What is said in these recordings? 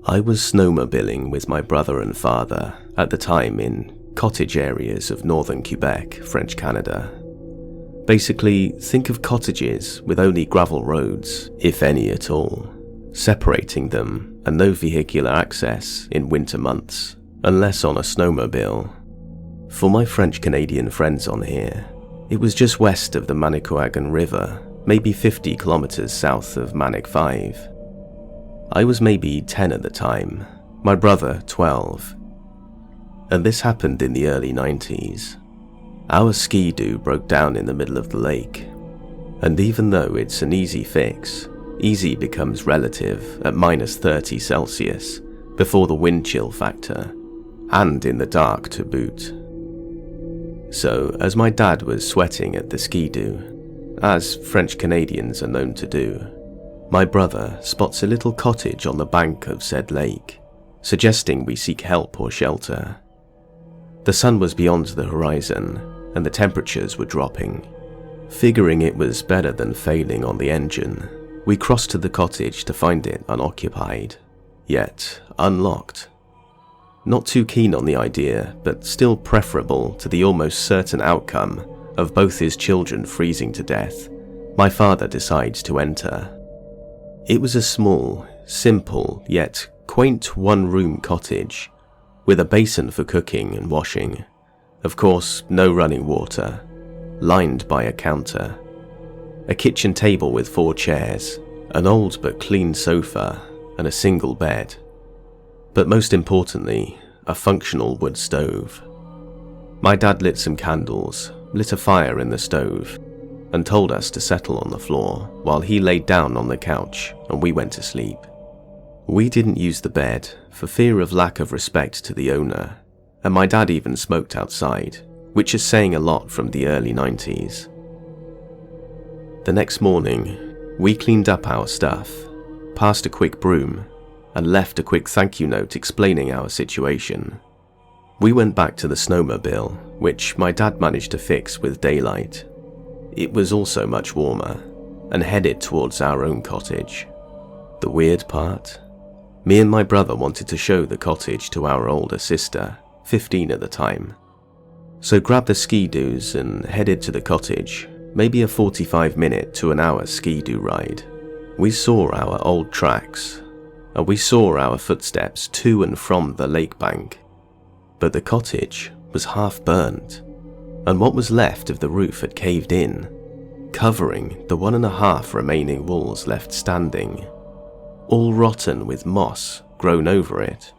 I was snowmobiling with my brother and father at the time in cottage areas of northern Quebec, French Canada. Basically, think of cottages with only gravel roads, if any at all, separating them and no vehicular access in winter months, unless on a snowmobile. For my French-Canadian friends on here, it was just west of the Manicouagan River, maybe 50 kilometers south of Manic 5. I was maybe 10 at the time, my brother 12. And this happened in the early 90s. Our ski-doo broke down in the middle of the lake, and even though it's an easy fix, easy becomes relative at minus 30 Celsius before the wind chill factor, and in the dark to boot. So, as my dad was sweating at the ski-doo, as French Canadians are known to do, my brother spots a little cottage on the bank of said lake, suggesting we seek help or shelter. The sun was beyond the horizon, and the temperatures were dropping. Figuring it was better than failing on the engine, we crossed to the cottage to find it unoccupied, yet unlocked. Not too keen on the idea, but still preferable to the almost certain outcome of both his children freezing to death, my father decides to enter. It was a small, simple, yet quaint one-room cottage, with a basin for cooking and washing. Of course, no running water, lined by a counter, a kitchen table with 4 chairs, an old but clean sofa, and a single bed. But most importantly, a functional wood stove. My dad lit some candles, lit a fire in the stove, and told us to settle on the floor while he laid down on the couch and we went to sleep. We didn't use the bed for fear of lack of respect to the owner, and my dad even smoked outside, which is saying a lot from the early 90s. The next morning, we cleaned up our stuff, passed a quick broom, and left a quick thank you note explaining our situation. We went back to the snowmobile, which my dad managed to fix with daylight. It was also much warmer, and headed towards our own cottage. The weird part? Me and my brother wanted to show the cottage to our older sister, 15 at the time. So grabbed the ski-doos and headed to the cottage, maybe a 45-minute to an hour ski-doo ride. We saw our old tracks, and we saw our footsteps to and from the lake bank. But the cottage was half burnt, and what was left of the roof had caved in, covering the 1.5 remaining walls left standing, all rotten with moss grown over it,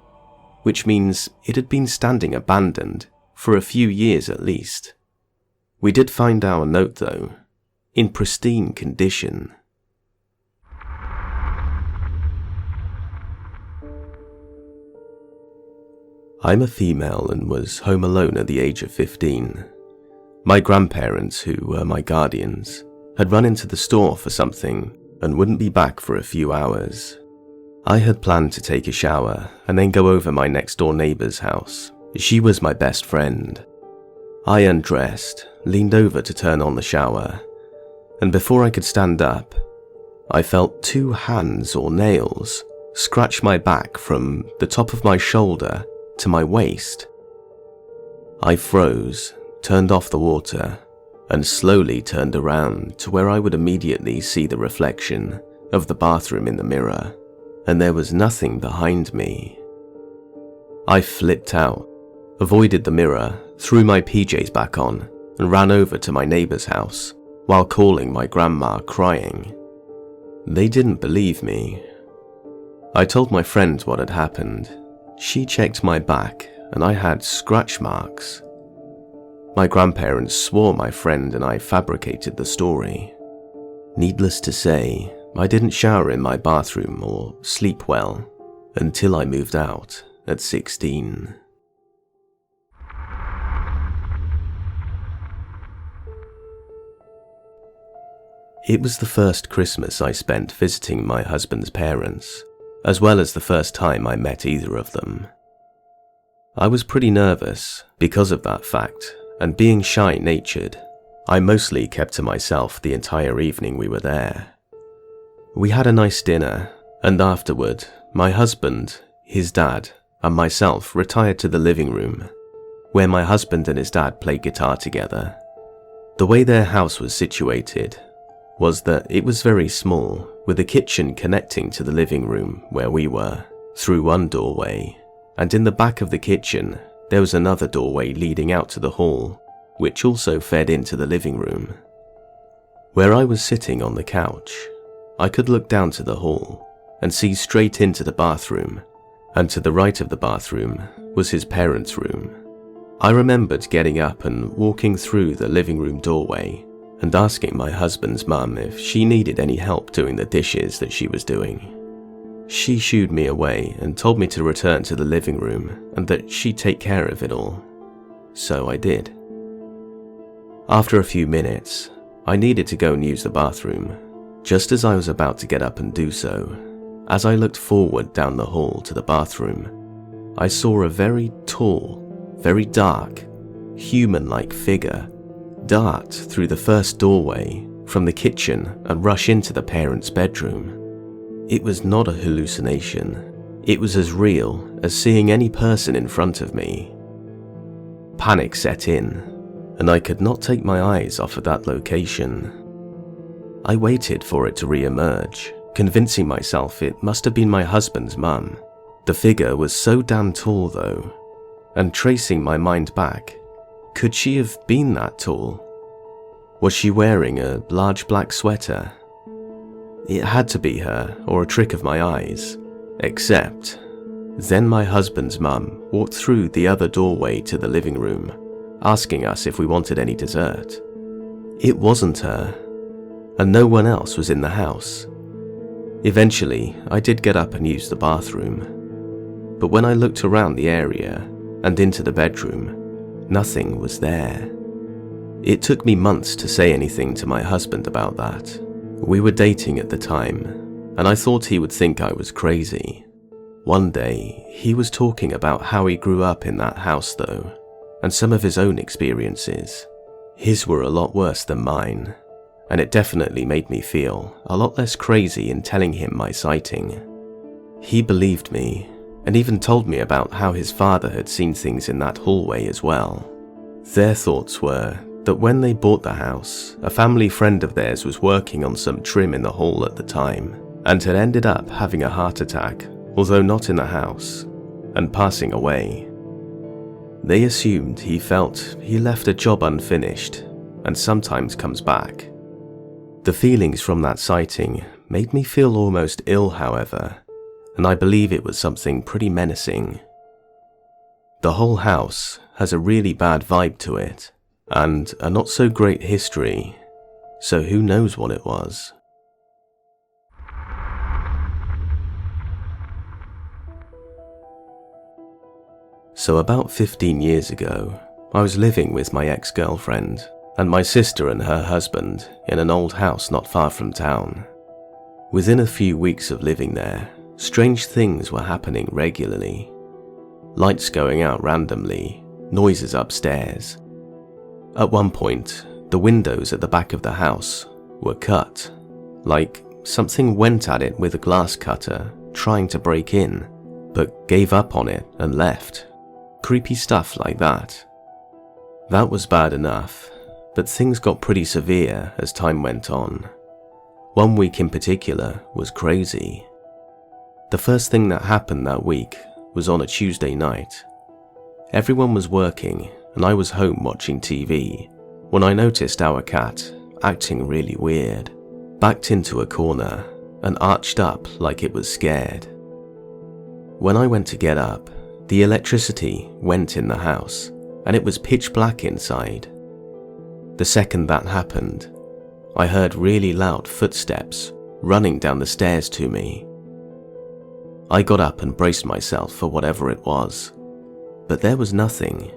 which means it had been standing abandoned for a few years at least. We did find our note though, in pristine condition. I'm a female and was home alone at the age of 15. My grandparents, who were my guardians, had run into the store for something and wouldn't be back for a few hours. I had planned to take a shower and then go over my next door neighbour's house. She was my best friend. I undressed, leaned over to turn on the shower, and before I could stand up, I felt 2 hands or nails scratch my back from the top of my shoulder to my waist. I froze, turned off the water, and slowly turned around to where I would immediately see the reflection of the bathroom in the mirror, and there was nothing behind me. I flipped out, avoided the mirror, threw my PJs back on, and ran over to my neighbour's house while calling my grandma crying. They didn't believe me. I told my friend what had happened. She checked my back and I had scratch marks. My grandparents swore my friend and I fabricated the story. Needless to say, I didn't shower in my bathroom or sleep well until I moved out at 16. It was the first Christmas I spent visiting my husband's parents, as well as the first time I met either of them. I was pretty nervous because of that fact, and being shy-natured, I mostly kept to myself the entire evening we were there. We had a nice dinner, and afterward, my husband, His dad and myself retired to the living room, where my husband and his dad played guitar together. The way their house was situated was that it was very small, with a kitchen connecting to the living room where we were through one doorway, and in the back of the kitchen there was another doorway leading out to the hall, which also fed into the living room. Where I was sitting on the couch, I could look down to the hall and see straight into the bathroom, and to the right of the bathroom was his parents' room. I remembered getting up and walking through the living room doorway and asking my husband's mum if she needed any help doing the dishes that she was doing. She shooed me away and told me to return to the living room and that she'd take care of it all. So I did. After a few minutes, I needed to go and use the bathroom. Just as I was about to get up and do so, as I looked forward down the hall to the bathroom, I saw a very tall, very dark, human-like figure dart through the first doorway from the kitchen and rush into the parents' bedroom. It was not a hallucination. It was as real as seeing any person in front of me. Panic set in, and I could not take my eyes off of that location. I waited for it to re-emerge, convincing myself it must have been my husband's mum. The figure was so damn tall though, and tracing my mind back, could she have been that tall? Was she wearing a large black sweater? It had to be her, or a trick of my eyes. Except, then my husband's mum walked through the other doorway to the living room, asking us if we wanted any dessert. It wasn't her, and no one else was in the house. Eventually, I did get up and use the bathroom, but when I looked around the area and into the bedroom, nothing was there. It took me months to say anything to my husband about that. We were dating at the time, and I thought he would think I was crazy. One day, he was talking about how he grew up in that house though, and some of his own experiences. His were a lot worse than mine, and it definitely made me feel a lot less crazy in telling him my sighting. He believed me, and even told me about how his father had seen things in that hallway as well. Their thoughts were that when they bought the house, a family friend of theirs was working on some trim in the hall at the time, and had ended up having a heart attack, although not in the house, and passing away. They assumed he felt he left a job unfinished, and sometimes comes back. The feelings from that sighting made me feel almost ill, however, and I believe it was something pretty menacing. The whole house has a really bad vibe to it, and a not so great history, so who knows what it was. So about 15 years ago, I was living with my ex-girlfriend and my sister and her husband in an old house not far from town. Within a few weeks of living there, strange things were happening regularly. Lights going out randomly, noises upstairs. At one point, the windows at the back of the house were cut, like something went at it with a glass cutter, trying to break in, but gave up on it and left. Creepy stuff like that. That was bad enough, but things got pretty severe as time went on. One week in particular was crazy. The first thing that happened that week was on a Tuesday night. Everyone was working and I was home watching TV when I noticed our cat acting really weird, backed into a corner and arched up like it was scared. When I went to get up, the electricity went in the house and it was pitch black inside. The second that happened, I heard really loud footsteps running down the stairs to me. I got up and braced myself for whatever it was, but there was nothing.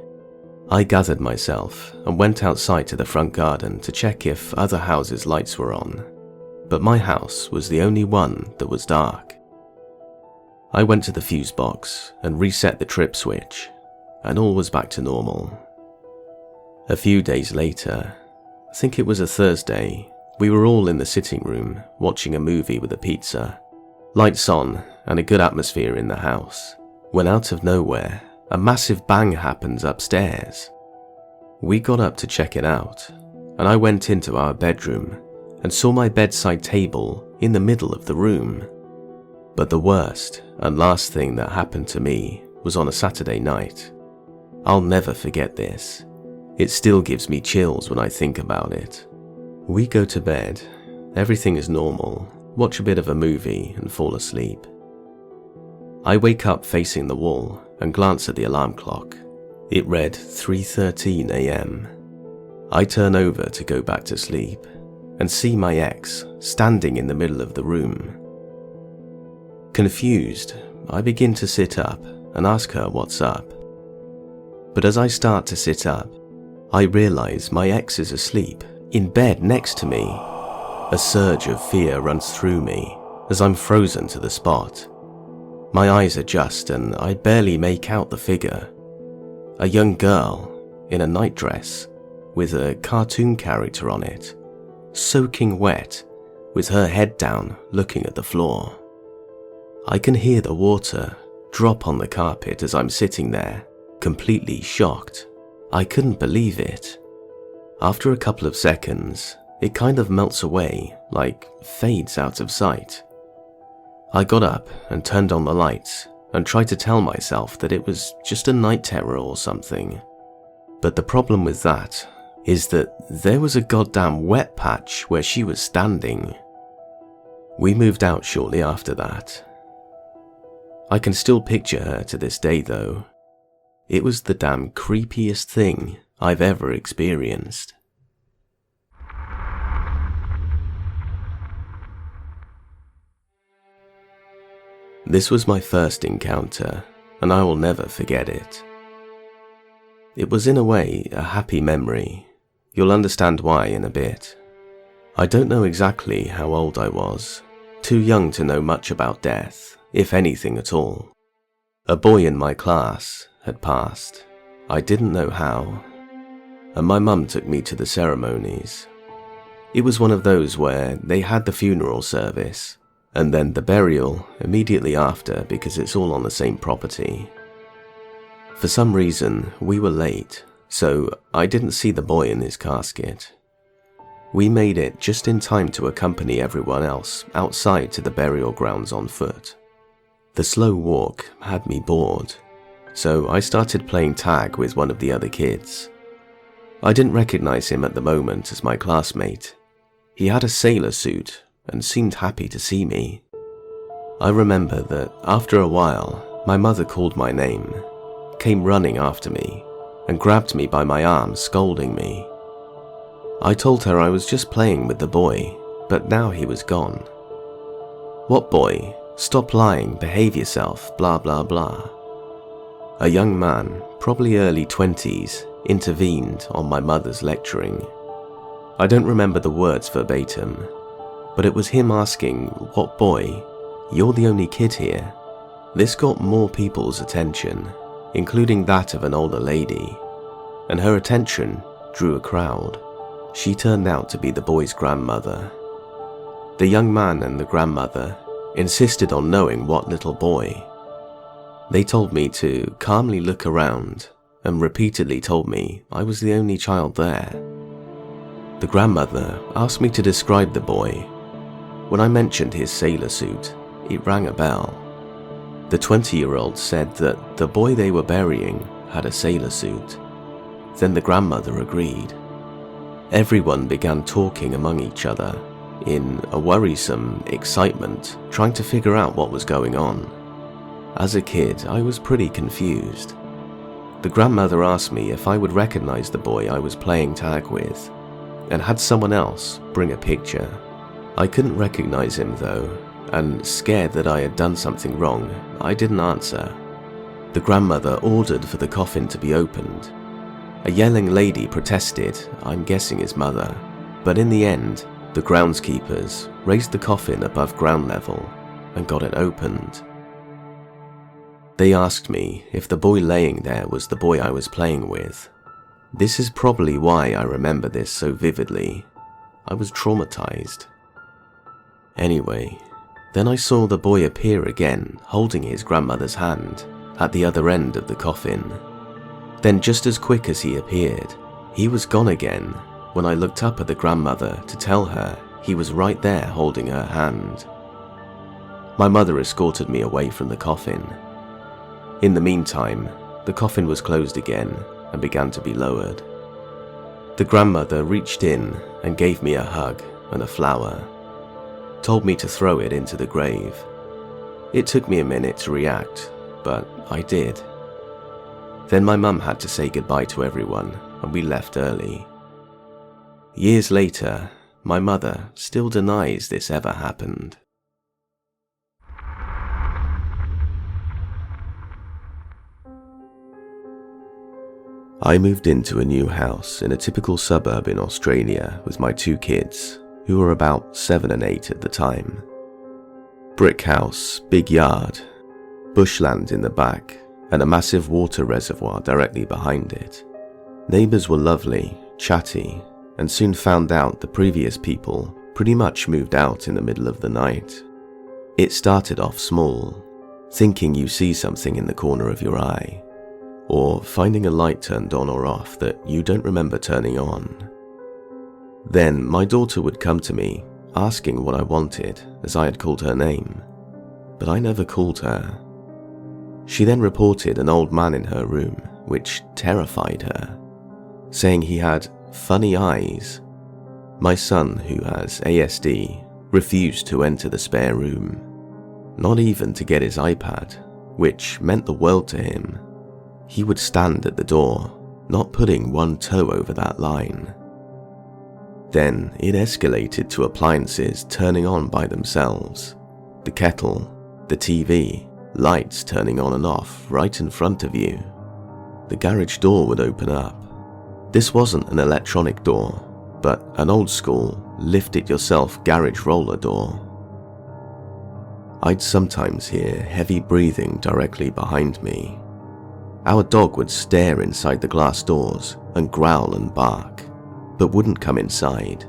I gathered myself and went outside to the front garden to check if other houses' lights were on, but my house was the only one that was dark. I went to the fuse box and reset the trip switch, and all was back to normal. A few days later, I think it was a Thursday, we were all in the sitting room watching a movie with a pizza, lights on and a good atmosphere in the house. when out of nowhere, a massive bang happens upstairs. We got up to check it out, and I went into our bedroom and saw my bedside table in the middle of the room. But the worst and last thing that happened to me was on a Saturday night. I'll never forget this. It still gives me chills when I think about it. We go to bed, everything is normal, watch a bit of a movie and fall asleep. I wake up facing the wall and glance at the alarm clock. It read 3:13 a.m. I turn over to go back to sleep and see my ex standing in the middle of the room. Confused, I begin to sit up and ask her what's up. But as I start to sit up, I realize my ex is asleep in bed next to me. A surge of fear runs through me as I'm frozen to the spot. My eyes adjust and I barely make out the figure. A young girl in a nightdress with a cartoon character on it, soaking wet, with her head down looking at the floor. I can hear the water drop on the carpet as I'm sitting there, completely shocked. I couldn't believe it. After a couple of seconds, it kind of melts away, like fades out of sight. I got up and turned on the lights and tried to tell myself that it was just a night terror or something. But the problem with that is that there was a goddamn wet patch where she was standing. We moved out shortly after that. I can still picture her to this day though. It was the damn creepiest thing I've ever experienced. This was my first encounter, and I will never forget it. It was in a way a happy memory. You'll understand why in a bit. I don't know exactly how old I was, too young to know much about death, if anything at all. A boy in my class had passed. I didn't know how, and my mum took me to the ceremonies. It was one of those where they had the funeral service, and then the burial immediately after because it's all on the same property. For some reason, we were late, so I didn't see the boy in his casket. We made it just in time to accompany everyone else outside to the burial grounds on foot. The slow walk had me bored, so I started playing tag with one of the other kids. I didn't recognize him at the moment as my classmate. He had a sailor suit and seemed happy to see me. I remember that after a while, my mother called my name, came running after me, and grabbed me by my arm, scolding me. I told her I was just playing with the boy, but now he was gone. What boy? Stop lying, behave yourself, blah blah blah. A young man, probably early 20s, intervened on my mother's lecturing. I don't remember the words verbatim, but it was him asking, "What boy? You're the only kid here." This got more people's attention, including that of an older lady, and her attention drew a crowd. She turned out to be the boy's grandmother. The young man and the grandmother insisted on knowing what little boy. They told me to calmly look around and repeatedly told me I was the only child there. The grandmother asked me to describe the boy. When I mentioned his sailor suit, it rang a bell. The 20-year-old said that the boy they were burying had a sailor suit. Then the grandmother agreed. Everyone began talking among each other in a worrisome excitement, trying to figure out what was going on. As a kid, I was pretty confused. The grandmother asked me if I would recognize the boy I was playing tag with, and had someone else bring a picture. I couldn't recognize him though, and scared that I had done something wrong, I didn't answer. The grandmother ordered for the coffin to be opened. A yelling lady protested, I'm guessing his mother, but in the end, the groundskeepers raised the coffin above ground level and got it opened. They asked me if the boy laying there was the boy I was playing with. This is probably why I remember this so vividly. I was traumatized. Anyway, then I saw the boy appear again holding his grandmother's hand at the other end of the coffin. Then just as quick as he appeared, he was gone again when I looked up at the grandmother to tell her he was right there holding her hand. My mother escorted me away from the coffin. In the meantime, the coffin was closed again and began to be lowered. The grandmother reached in and gave me a hug and a flower, told me to throw it into the grave. It took me a minute to react, but I did. Then my mum had to say goodbye to everyone and we left early. Years later, my mother still denies this ever happened. I moved into a new house in a typical suburb in Australia with my 2 kids, who were about 7 and 8 at the time. Brick house, big yard, bushland in the back, and a massive water reservoir directly behind it. Neighbours were lovely, chatty, and soon found out the previous people pretty much moved out in the middle of the night. It started off small, thinking you see something in the corner of your eye, or finding a light turned on or off that you don't remember turning on. Then my daughter would come to me, asking what I wanted, as I had called her name, but I never called her. She then reported an old man in her room, which terrified her, saying he had funny eyes. My son, who has ASD, refused to enter the spare room, not even to get his iPad, which meant the world to him. He would stand at the door, not putting one toe over that line. Then it escalated to appliances turning on by themselves. The kettle, the TV, lights turning on and off right in front of you. The garage door would open up. This wasn't an electronic door, but an old school, lift-it-yourself garage roller door. I'd sometimes hear heavy breathing directly behind me. Our dog would stare inside the glass doors and growl and bark, but wouldn't come inside.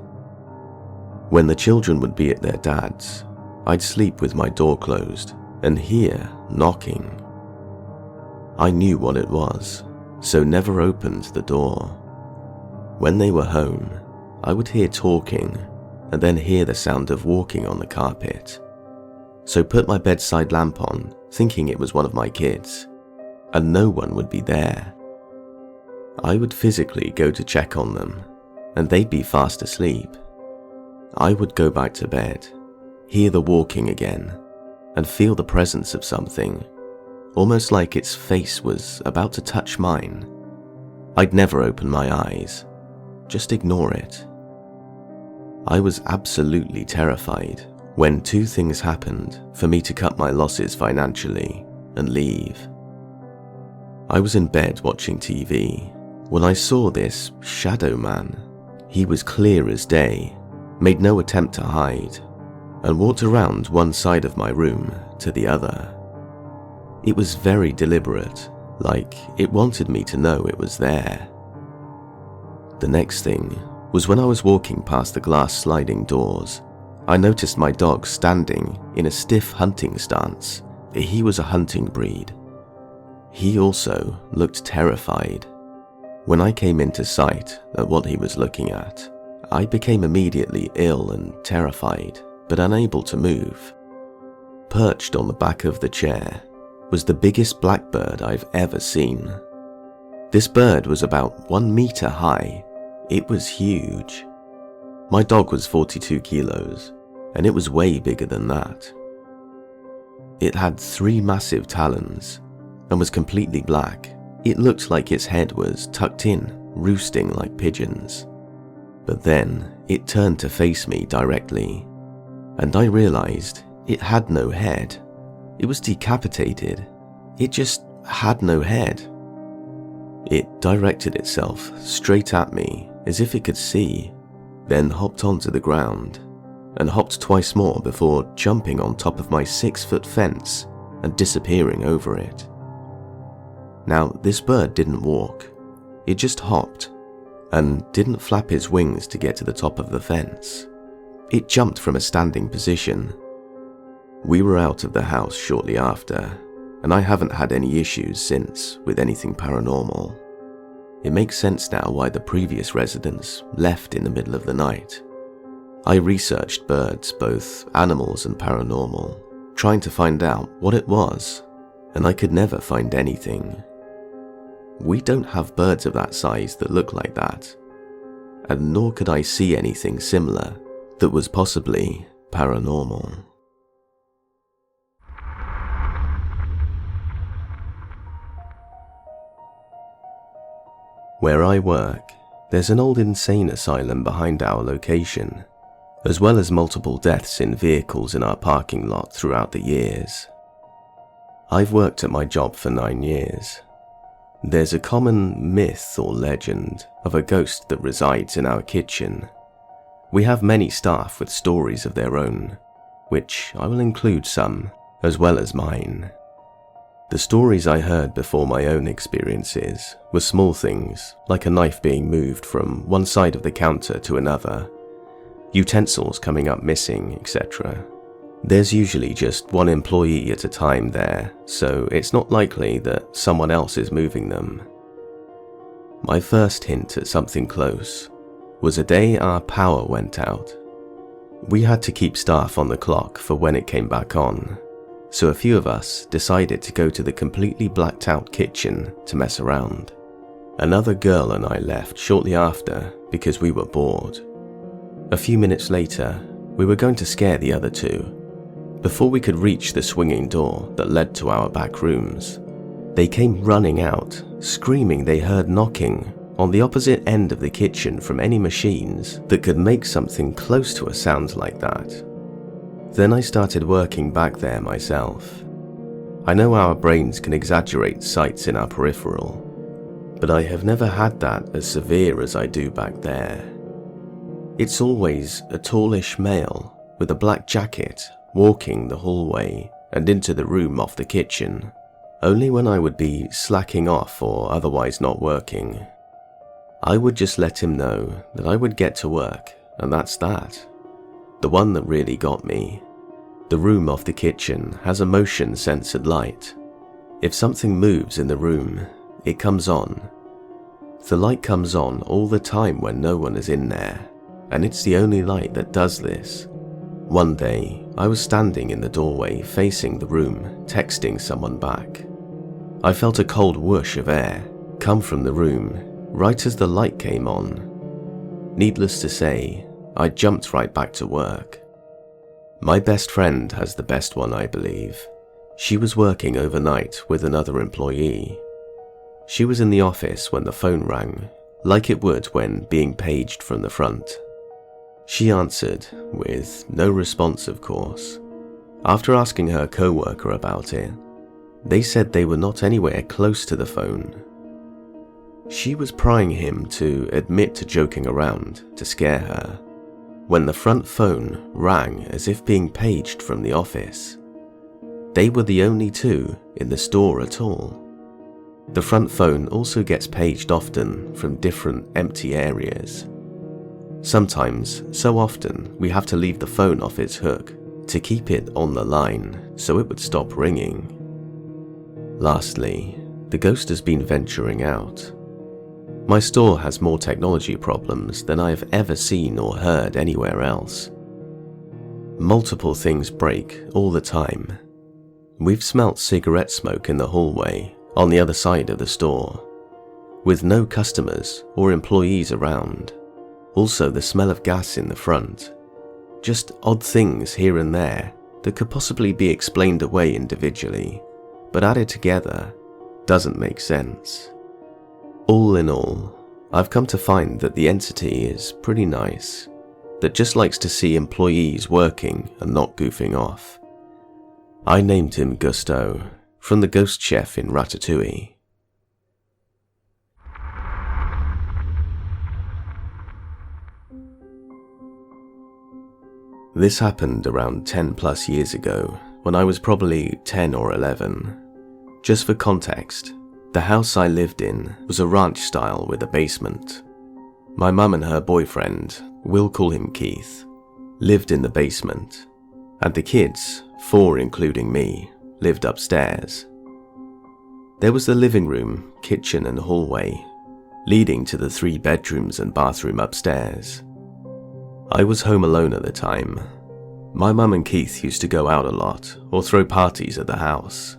When the children would be at their dad's, I'd sleep with my door closed and hear knocking. I knew what it was, so never opened the door. When they were home, I would hear talking and then hear the sound of walking on the carpet. So put my bedside lamp on, thinking it was one of my kids, and no one would be there. I would physically go to check on them, and they'd be fast asleep. I would go back to bed, hear the walking again, and feel the presence of something, almost like its face was about to touch mine. I'd never open my eyes, just ignore it. I was absolutely terrified when 2 things happened for me to cut my losses financially and leave. I was in bed watching TV when I saw this shadow man. He was clear as day, made no attempt to hide, and walked around one side of my room to the other. It was very deliberate, like it wanted me to know it was there. The next thing was when I was walking past the glass sliding doors, I noticed my dog standing in a stiff hunting stance. He was a hunting breed. He also looked terrified. When I came into sight at what he was looking at, I became immediately ill and terrified, but unable to move. Perched on the back of the chair was the biggest blackbird I've ever seen. This bird was about 1 meter high. It was huge. My dog was 42 kilos, and it was way bigger than that. It had 3 massive talons and was completely black. It looked like its head was tucked in, roosting like pigeons. But then it turned to face me directly, and I realized it had no head. It was decapitated. It just had no head. It directed itself straight at me as if it could see, then hopped onto the ground and hopped twice more before jumping on top of my 6-foot fence and disappearing over it. Now, this bird didn't walk. It just hopped and didn't flap his wings to get to the top of the fence. It jumped from a standing position. We were out of the house shortly after, and I haven't had any issues since with anything paranormal. It makes sense now why the previous residents left in the middle of the night. I researched birds, both animals and paranormal, trying to find out what it was, and I could never find anything. We don't have birds of that size that look like that, and nor could I see anything similar that was possibly paranormal. Where I work, there's an old insane asylum behind our location, as well as multiple deaths in vehicles in our parking lot throughout the years. I've worked at my job for 9 years. There's a common myth or legend of a ghost that resides in our kitchen. We have many staff with stories of their own, which I will include some, as well as mine. The stories I heard before my own experiences were small things, like a knife being moved from one side of the counter to another, utensils coming up missing, etc. There's usually just one employee at a time there, so it's not likely that someone else is moving them. My first hint at something close was a day our power went out. We had to keep staff on the clock for when it came back on, so a few of us decided to go to the completely blacked out kitchen to mess around. Another girl and I left shortly after because we were bored. A few minutes later, we were going to scare the other two. Before we could reach the swinging door that led to our back rooms, they came running out, screaming they heard knocking on the opposite end of the kitchen from any machines that could make something close to a sound like that. Then I started working back there myself. I know our brains can exaggerate sights in our peripheral, but I have never had that as severe as I do back there. It's always a tallish male with a black jacket walking the hallway and into the room off the kitchen, only when I would be slacking off or otherwise not working. I would just let him know that I would get to work, and that's that. The one that really got me. The room off the kitchen has a motion-censored light. If something moves in the room, it comes on. The light comes on all the time when no one is in there, and it's the only light that does this. One day, I was standing in the doorway facing the room, texting someone back. I felt a cold whoosh of air come from the room right as the light came on. Needless to say, I jumped right back to work. My best friend has the best one, I believe. She was working overnight with another employee. She was in the office when the phone rang, like it would when being paged from the front. She answered, with no response of course. After asking her co-worker about it, they said they were not anywhere close to the phone. She was prying him to admit to joking around to scare her, when the front phone rang as if being paged from the office. They were the only two in the store at all. The front phone also gets paged often from different empty areas. Sometimes, so often, we have to leave the phone off its hook to keep it on the line so it would stop ringing. Lastly, the ghost has been venturing out. My store has more technology problems than I have ever seen or heard anywhere else. Multiple things break all the time. We've smelt cigarette smoke in the hallway on the other side of the store, with no customers or employees around. Also the smell of gas in the front. Just odd things here and there that could possibly be explained away individually, but added together doesn't make sense. All in all, I've come to find that the entity is pretty nice, that just likes to see employees working and not goofing off. I named him Gusteau, from the ghost chef in Ratatouille. This happened around 10 plus years ago, when I was probably 10 or 11. Just for context, the house I lived in was a ranch style with a basement. My mum and her boyfriend, we'll call him Keith, lived in the basement, and the kids, 4 including me, lived upstairs. There was the living room, kitchen and hallway, leading to the 3 bedrooms and bathroom upstairs. I was home alone at the time. My mum and Keith used to go out a lot or throw parties at the house.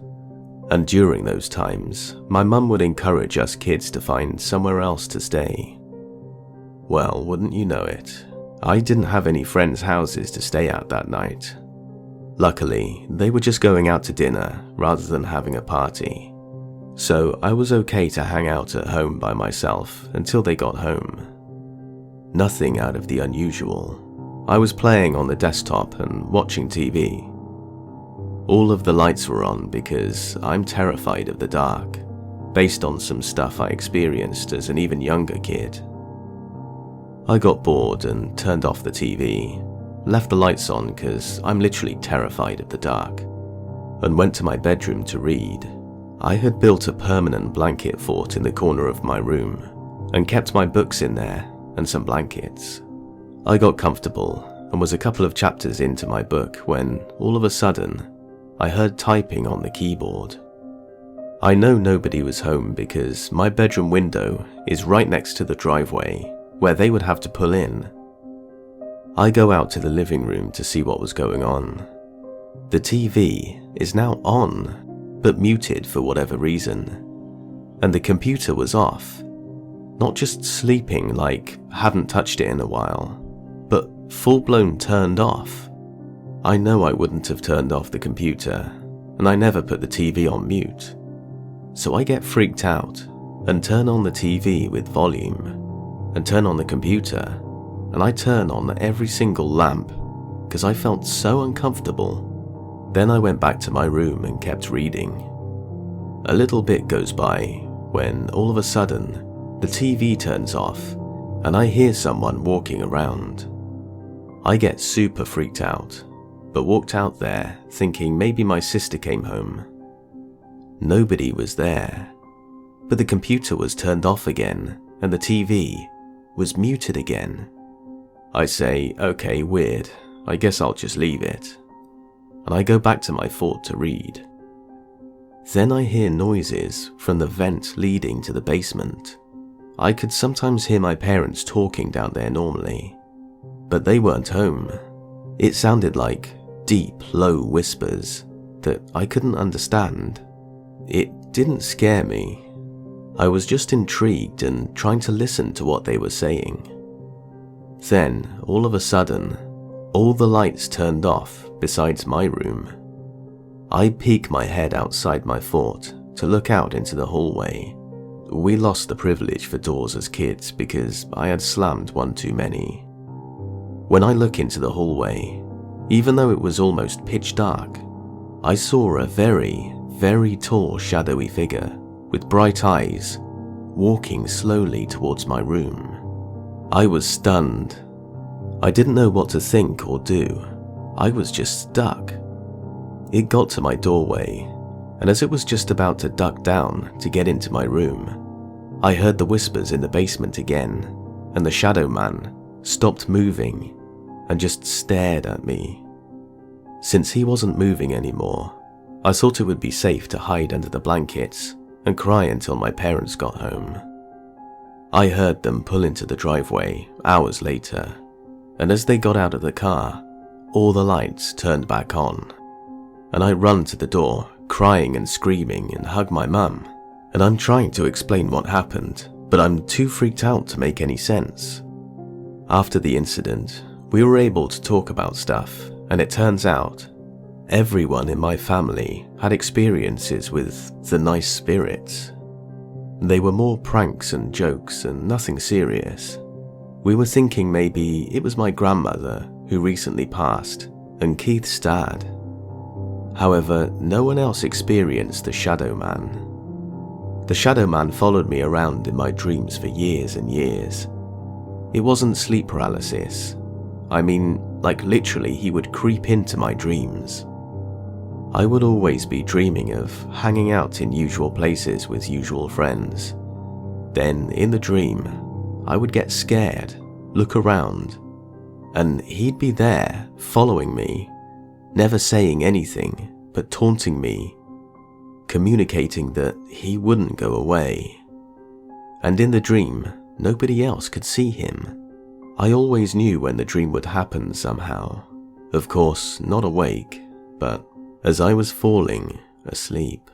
And during those times, my mum would encourage us kids to find somewhere else to stay. Well, wouldn't you know it, I didn't have any friends' houses to stay at that night. Luckily, they were just going out to dinner rather than having a party. So I was okay to hang out at home by myself until they got home. Nothing out of the unusual. I was playing on the desktop and watching TV. All of the lights were on because I'm terrified of the dark, based on some stuff I experienced as an even younger kid. I got bored and turned off the TV, left the lights on because I'm literally terrified of the dark, and went to my bedroom to read. I had built a permanent blanket fort in the corner of my room and kept my books in there and some blankets. I got comfortable and was a couple of chapters into my book when, all of a sudden, I heard typing on the keyboard. I know nobody was home because my bedroom window is right next to the driveway where they would have to pull in. I go out to the living room to see what was going on. The TV is now on, but muted for whatever reason, and the computer was off. Not just sleeping like hadn't touched it in a while, but full-blown turned off. I know I wouldn't have turned off the computer, and I never put the TV on mute. So I get freaked out and turn on the TV with volume, and turn on the computer, and I turn on every single lamp because I felt so uncomfortable. Then I went back to my room and kept reading. A little bit goes by when all of a sudden the TV turns off and I hear someone walking around. I get super freaked out, but walked out there thinking maybe my sister came home. Nobody was there, but the computer was turned off again and the TV was muted again. I say, okay, weird, I guess I'll just leave it. And I go back to my fort to read. Then I hear noises from the vent leading to the basement. I could sometimes hear my parents talking down there normally, but they weren't home. It sounded like deep, low whispers that I couldn't understand. It didn't scare me. I was just intrigued and trying to listen to what they were saying. Then, all of a sudden, all the lights turned off besides my room. I peek my head outside my fort to look out into the hallway. We lost the privilege for doors as kids because I had slammed one too many. When I look into the hallway, even though it was almost pitch dark, I saw a very, very tall shadowy figure with bright eyes walking slowly towards my room. I was stunned. I didn't know what to think or do. I was just stuck. It got to my doorway, and as it was just about to duck down to get into my room, I heard the whispers in the basement again, and the shadow man stopped moving and just stared at me. Since he wasn't moving anymore, I thought it would be safe to hide under the blankets and cry until my parents got home. I heard them pull into the driveway hours later, and as they got out of the car, all the lights turned back on. And I run to the door, crying and screaming, and hug my mum, and I'm trying to explain what happened, but I'm too freaked out to make any sense. After the incident, we were able to talk about stuff, and it turns out everyone in my family had experiences with the nice spirits. They were more pranks and jokes and nothing serious. We were thinking maybe it was my grandmother who recently passed and Keith's dad. However, no one else experienced the shadow man. The shadow man followed me around in my dreams for years and years. It wasn't sleep paralysis. I mean, like literally he would creep into my dreams. I would always be dreaming of hanging out in usual places with usual friends. Then, in the dream, I would get scared, look around, and he'd be there, following me, never saying anything, but taunting me, communicating that he wouldn't go away. And in the dream, nobody else could see him. I always knew when the dream would happen somehow. Of course, not awake, but as I was falling asleep.